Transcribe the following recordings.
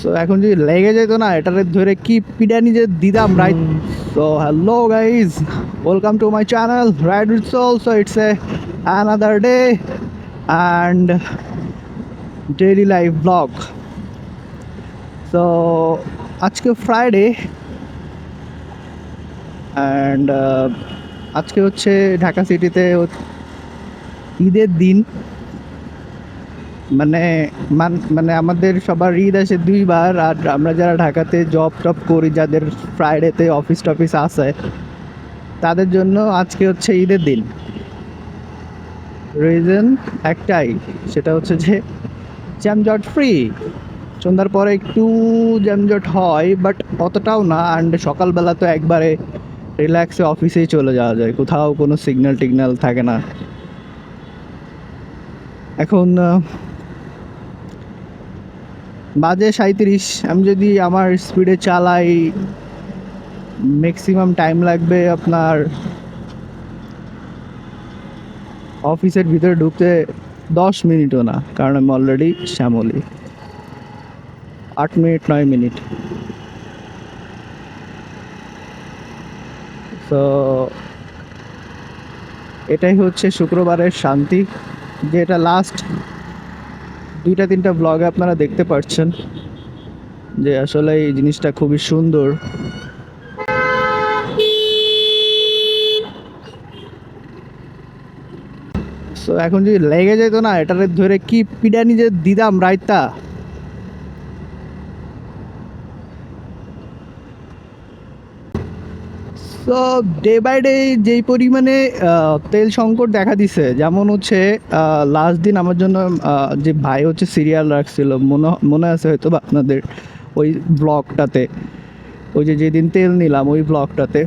So এখন যদি লেগে যেত না এটারে ধরে কি পিডানি যে দিতাম right. So hello guys, welcome to my channel Ride with Soul. So it's a another day and daily life vlog. So আজকে ফ্রাইডে অ্যান্ড আজকে হচ্ছে ঢাকা সিটিতে ঈদের দিন। মানে মানে আমাদের সবার ঈদ আসে দুইবার, আর আমরা যারা ঢাকাতে জব টব করি, যাদের ফ্রাইডেতে অফিস টফিস আছে, তাদের জন্য আজকে হচ্ছে ঈদের দিন। রিজন একটাই, সেটা হচ্ছে যে জ্যামজট ফ্রি। সন্ধ্যার পরে একটু জ্যামজট হয়, বাট অতটাও না। অ্যান্ড সকালবেলা তো একবারে রিল্যাক্সে অফিসেই চলে যাওয়া যায়, কোথাও কোনো সিগন্যাল টিগন্যাল থাকে না। এখন বাজে 37। আমি যদি আমার স্পিডে চালাই ম্যাক্সিমাম টাইম লাগবে আপনার অফিসের ভিতরে ঢুকতে 10 মিনিটও না, কারণ আমি অলরেডি শ্যামলী। 8 minute 9 minute. তো এটাই হচ্ছে শুক্রবারের শান্তি, যে এটা লাস্ট 2-3টা ব্লগে আপনারা দেখতে পাচ্ছেন যে আসলে এই জিনিসটা খুবই সুন্দর। সো এখন যদি লেগে যেত না এটারে ধরে কি পিডানি যে দিতাম রাইতা। তো ডে বাই ডে যেই পরিমাণে তেল সংকট দেখা দিছে, যেমন হচ্ছে লাস্ট দিন আমার জন্য যে ভাই হচ্ছে সিরিয়াল রাখছিল, মনে আছে হয়তো বা আপনাদের ওই ব্লগটাতে, ওই যে যেদিন তেল নিলাম ওই ব্লগটাতে,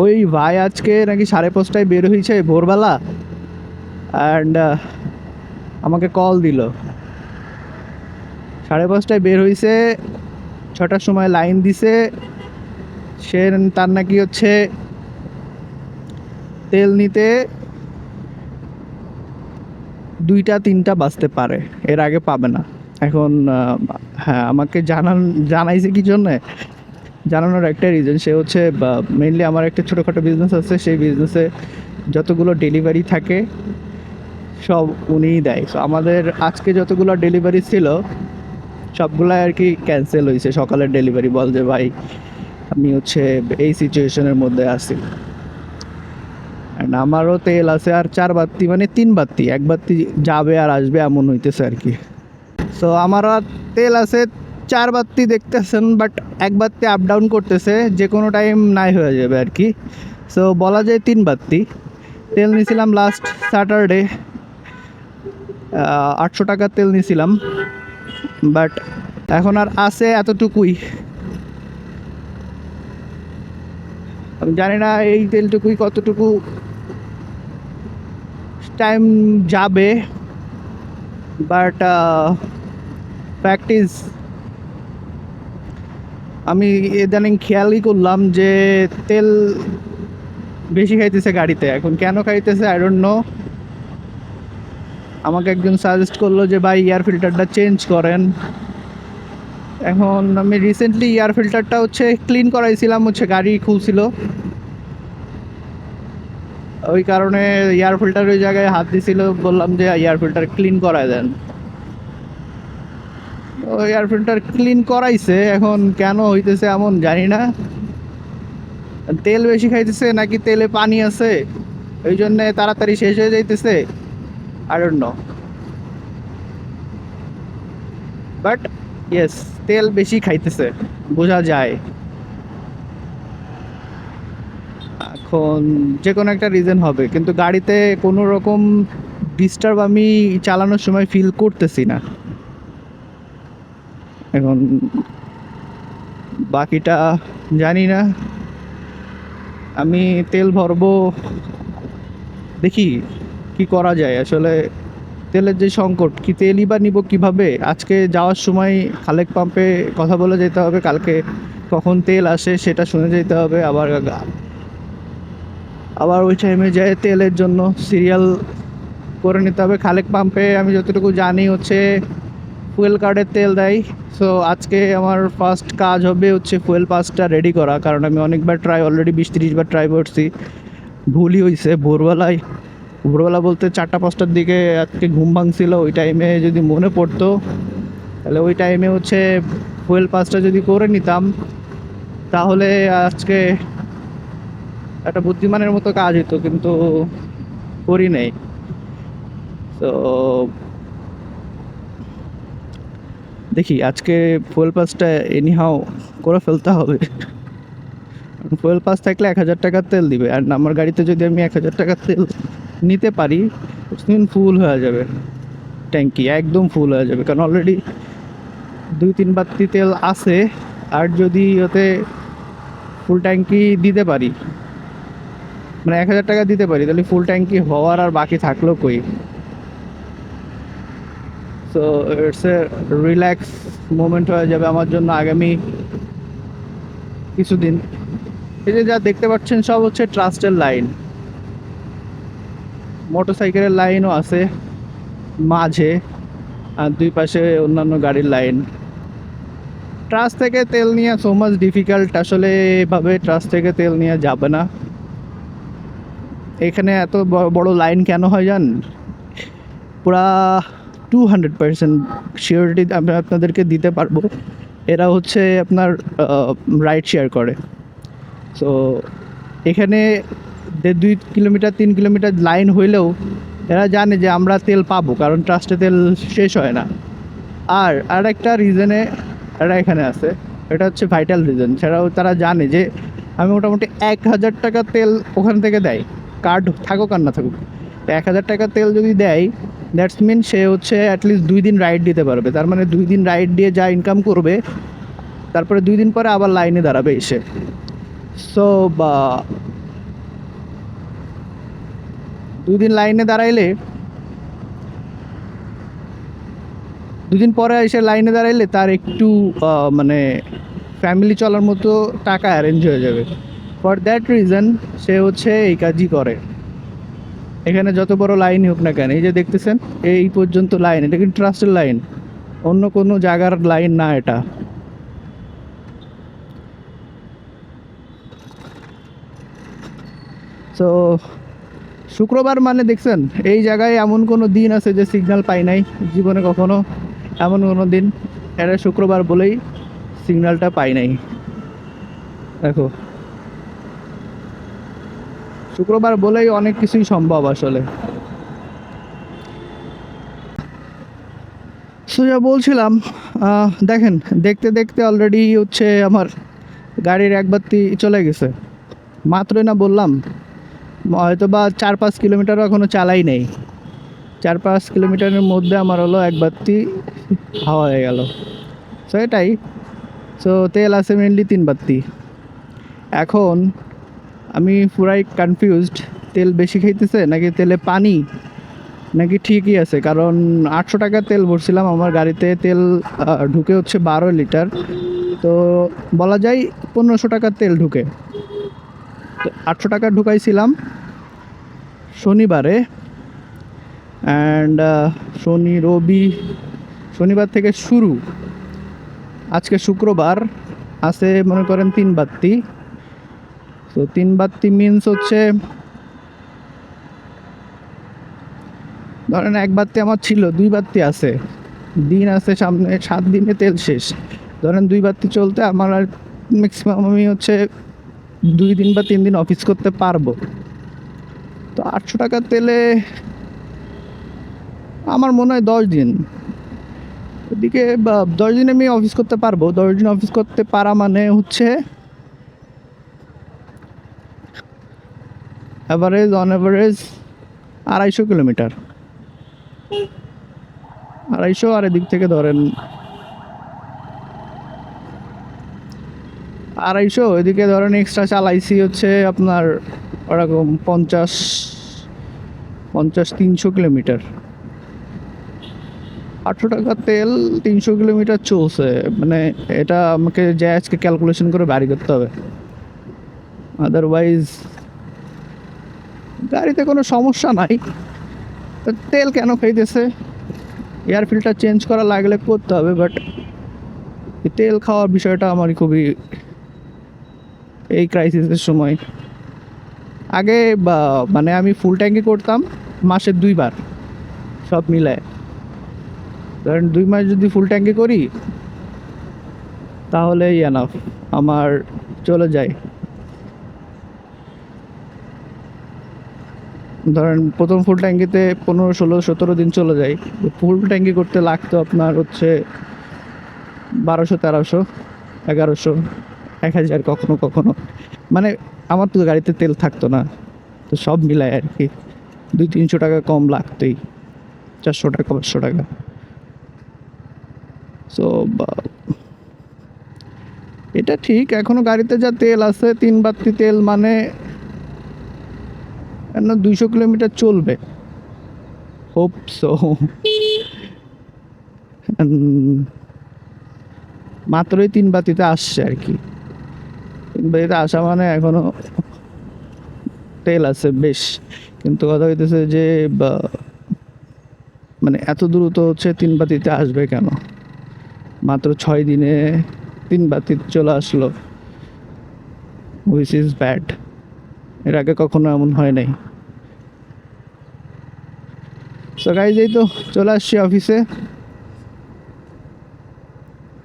ওই ভাই আজকে নাকি 5:30টায় বের হয়েছে ভোরবেলা। অ্যান্ড আমাকে কল দিল, 5:30টায় বের হয়েছে, 6টার সময় লাইন দিছে। সে তার নাকি হচ্ছে তেল নিতে 2টা 3টা বাজতে পারে, এর আগে পাবে না। এখন হ্যাঁ, আমাকে জানাইছে কি জন্যে, জানানোর একটা রিজন, সে হচ্ছে মেইনলি আমার একটা ছোটোখাটো বিজনেস আছে, সেই বিজনেসে যতগুলো ডেলিভারি থাকে সব উনিই দেয়। সো আমাদের আজকে যতগুলো ডেলিভারি ছিল সবগুলাই আর কি ক্যান্সেল হয়েছে। সকালের ডেলিভারি বল যে ভাই আমি হচ্ছে এই সিচুয়েশনের মধ্যে আছি, অ্যান্ড আমারও তেল আছে আর 4 বাতি, মানে 3 বাতি, 1 বাতি যাবে আর আসবে এমন হইতেছে আর কি। সো আমারও তেল আছে 4 বাতি দেখতেছেন, বাট 1 বাতি আপ ডাউন করতেছে, যে কোনো টাইম নাই হয়ে যাবে আর কি। সো বলা যায় 3 বাতি। তেল নিয়েছিলাম লাস্ট স্যাটারডে, 800 টাকার তেল নিয়েছিলাম, বাট এখন আর আছে এতটুকুই। আমি জানি না এই তেলটুকুই কতটুকু টাইম যাবে, বাট ফ্যাক্ট ইজ আমি ইদানিং খেয়ালই করলাম যে তেল বেশি খাইতেছে গাড়িতে। এখন কেন খাইতেছে আই ডোন্ট নো। আমাকে একজন সাজেস্ট করলো যে ভাই এয়ার ফিল্টারটা চেঞ্জ করেন। এখন আমি রিসেন্টলি এয়ার ফিল্টারটা হচ্ছে ক্লিন করাইছিলাম, হচ্ছে গাড়ি খুলছিল, ওই কারণে এয়ার ফিল্টার ওই জায়গায় হাত দিছিল, বললাম যে এয়ার ফিল্টার ক্লিন করায় দেন। ও এয়ার ফিল্টার ক্লিন করাইছে, এখন কেন হইতেছে এমন জানি না। তেল বেশি খাইতেছে নাকি তেলে পানি আছে, ওই জন্যে তাড়াতাড়ি শেষ হয়ে যাইতেছে, I don't know. But yes, তেল বেশি খাইতেছে বোঝা যায়। এখন যে কোনো একটা রিজন হবে, কিন্তু গাড়িতে কোনো রকম ডিস্টার্ব আমি চালানোর সময় ফিল করতেছি না। এখন বাকিটা জানি না। আমি তেল ভরবো, দেখি কি করা যায়। আসলে তেলের যে সংকট, কি তেলই বা নিব কীভাবে। আজকে যাওয়ার সময় খালেক পাম্পে কথা বলে যেতে হবে, কালকে কখন তেল আসে সেটা শুনে যেতে হবে। আবার ওই টাইমে যায় তেলের জন্য সিরিয়াল করে নিতে হবে। খালেক পাম্পে আমি যতটুকু জানি হচ্ছে ফুয়েল কার্ডের তেল দেয়। সো আজকে আমার ফার্স্ট কাজ হবে হচ্ছে ফুয়েল পাসটা রেডি করা, কারণ আমি অনেকবার অলরেডি 20-30 বার ট্রাই করছি, ভুলই হয়েছে। ভোরবেলা বলতে 4টা-5টার দিকে আজকে ঘুম ভাঙছিল, ওই টাইমে যদি মনে পড়তো তাহলে ওই টাইমে হচ্ছে ফুয়েল পাসটা যদি করে নিতাম তাহলে আজকে একটা বুদ্ধিমানের মতো কাজ হতো, কিন্তু করি নাই। তো দেখি আজকে ফুয়েল পাসটা এনিহাও করে ফেলতে হবে। ফুয়েল পাস থাকলে 1000 টাকার তেল দিবে, আর আমার গাড়িতে যদি আমি 1000 টাকার তেল নিতে পারি ফুল হয়ে যাবে, ট্যাঙ্কি একদম ফুল হয়ে যাবে, কারণ অলরেডি 2-3 বাতি তেল আছে। আর যদি ওতে ফুল ট্যাঙ্কি দিতে পারি, মানে 1000 টাকা দিতে পারি, তাহলে ফুল ট্যাঙ্কি হওয়ার আর বাকি থাকলো কই। So it's a relax moment হয়ে যাবে আমার জন্য আগামী কিছুদিন। এই যে যা দেখতে পাচ্ছেন সব হচ্ছে ট্রাস্টের লাইন, মোটরসাইকেলের লাইনও আছে মাঝে, আর দুই পাশে অন্যান্য গাড়ির লাইন। ট্রাস্ট থেকে তেল নেওয়া সো মাচ ডিফিকাল্ট, আসলে এভাবে ট্রাস্ট থেকে তেল নেওয়া যাবে না। এখানে এত বড় লাইন কেন হয় জান, পুরা 200% সিওরিটি আমি আপনাদেরকে দিতে পারবো, এরা হচ্ছে আপনার রাইড শেয়ার করে। সো এখানে 2 কিলোমিটার 3 কিলোমিটার লাইন হইলেও এরা জানে যে আমরা তেল পাবো, কারণ ট্রাস্টে তেল শেষ হয় না। আর একটা রিজনে এরা এখানে আছে, এটা হচ্ছে ভাইটাল রিজন, সেটাও তারা জানে যে আমি মোটামুটি 1000 টাকা তেল ওখান থেকে দেয়, কার্ড থাকুক আর না থাকুক। 1000 টাকা তেল যদি দেয়, দ্যাটস মিন সে হচ্ছে অ্যাটলিস্ট 2 দিন রাইড দিতে পারবে। তার মানে 2 দিন রাইড দিয়ে যা ইনকাম করবে, তারপরে 2 দিন পরে আবার লাইনে দাঁড়াবে এসে। সো 2 দিন লাইনে দাঁড়াইলে, 2 দিন পরে এসে লাইনে দাঁড়াইলে তার একটু মানে ফ্যামিলি চলার মতো টাকা অ্যারেঞ্জ হয়ে যাবে। ফর দ্যাট রিজন সে হচ্ছে এই কাজই করে। এখানে যত বড় লাইনই হোক না কেন, এই যে দেখতেছেন এই পর্যন্ত লাইন, এটা কিন্তু ট্রাস্টের লাইন, অন্য কোনো জায়গার লাইন না এটা। সো শুক্রবার মানে দেখছেন এই জায়গায় এমন কোনো দিন আছে যে সিগন্যাল পাই নাই জীবনে কখনো, এমন কোনো দিন এটা শুক্রবার বলেই সিগন্যালটা পাই নাই। দেখো শুক্রবার বলেই অনেক কিছুই সম্ভব আসলে। সো যা বলছিলাম, দেখেন দেখতে দেখতে অলরেডি হচ্ছে আমার গাড়ির এক বাতি চলে গেছে, মাত্রই না বললাম, হয়তো বা 4-5 কিলোমিটারও এখনও চালাই নেই। 4-5 কিলোমিটারের মধ্যে আমার হলো এক বাতি হাওয়া হয়ে গেল। সো এটাই। সো তেল আছে মেনলি 3 বাতি। এখন আমি পুরাই কনফিউজড, তেল বেশি খাইতেছে নাকি তেলে পানি, নাকি ঠিকই আছে। কারণ 800 টাকার তেল ভরছিলাম, আমার গাড়িতে তেল ঢুকে হচ্ছে 12 লিটার, তো বলা যায় 1500 টাকার তেল ঢুকে। 800 টাকা ঢুকাইছিলাম শনিবারে, অ্যান্ড শনিবার থেকে শুরু, আজকে শুক্রবার আছে মনে করেন 3 বাতি। তো 3 বাতি মিনস হচ্ছে ধরেন 1 বাতি আমার ছিল, 2 বাতি আছে, দিন আছে সামনে, 7 দিনে তেল শেষ। ধরেন 2 বাতি চলতে আমার আর ম্যাক্সিমাম আমি হচ্ছে 2 দিন বা 3 দিন অফিস করতে পারবো। তো 800 টাকার তেলে আমার মনে হয় 10 দিন, এদিকে 10 দিন আমি অফিস করতে পারবো। 10 দিন অফিস করতে পারা মানে হচ্ছে অন অ্যাভারেজ 250 কিলোমিটার, 250, আর এদিক থেকে ধরেন 250, এদিকে ধরেন এক্সট্রা চালাইছি হচ্ছে আপনার ওরকম 50-300 কিলোমিটার। 800 টাকা তেল 300 কিলোমিটার চলছে, মানে এটা আমাকে যে আজকে ক্যালকুলেশন করে বাড়ি করতে হবে, আদারওয়াইজ গাড়িতে কোনো সমস্যা নাই। তেল কেন খাইতেছে এয়ার ফিল্টার চেঞ্জ করা লাগলে করতে হবে, বাট তেল খাওয়ার বিষয়টা আমার খুবই এই ক্রাইসিসের সময়। আগে মানে আমি ফুল ট্যাঙ্কি করতাম মাসে 2 বার সব মিলায়। ধরেন 2 মাস যদি ফুল ট্যাঙ্কি করি তাহলে এনাফ আমার চলে যায়। ধরেন প্রথম ফুল ট্যাঙ্কিতে 15, 16, 17 দিন চলে যায়। ফুল ট্যাঙ্কি করতে লাগতো আপনার হচ্ছে 1200, 1300, 1100, 1000 কখনো কখনো। মানে আমার তো গাড়িতে তেল থাকতো না, তো সব মিলায় আর কি 200-300 টাকা কম লাগতোই, 400 টাকা, 500 টাকা। সো এটা ঠিক, এখনো গাড়িতে যা তেল আছে 3 বাতি তেল, মানে 200 কিলোমিটার চলবে, হোপ সো। মাত্রই 3 বাতিতে আসছে আর কি। 3 বাতিতে আসা মানে এখনো তেল আছে বেশ, কিন্তু কথা হইতেছে যে মানে এত দ্রুত হচ্ছে 3 বাতিতে আসবে কেন? মাত্র 6 দিনে 3 বাতিতে চলে আসলো, হুইচ ইজ ব্যাড। এর আগে কখনো এমন হয় নাই। সো গাইজ, এই তো চলে আসছি অফিসে,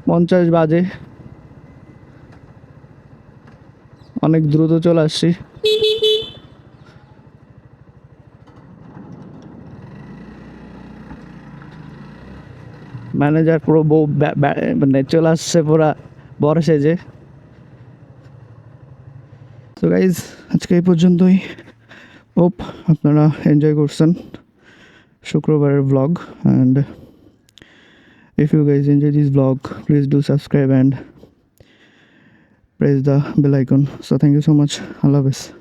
50 বাজে, অনেক দ্রুত চলে আসছি। ম্যানেজার পুরো বউ মানে চলে আসছে পুরা বড় সেজে। তো গাইজ, আজকে এই পর্যন্তই। হোপ আপনারা এনজয় করছেন শুক্রবারের blog, and if you guys enjoy this vlog, please do subscribe and press the bell icon. So thank you so much. Allah Hafiz.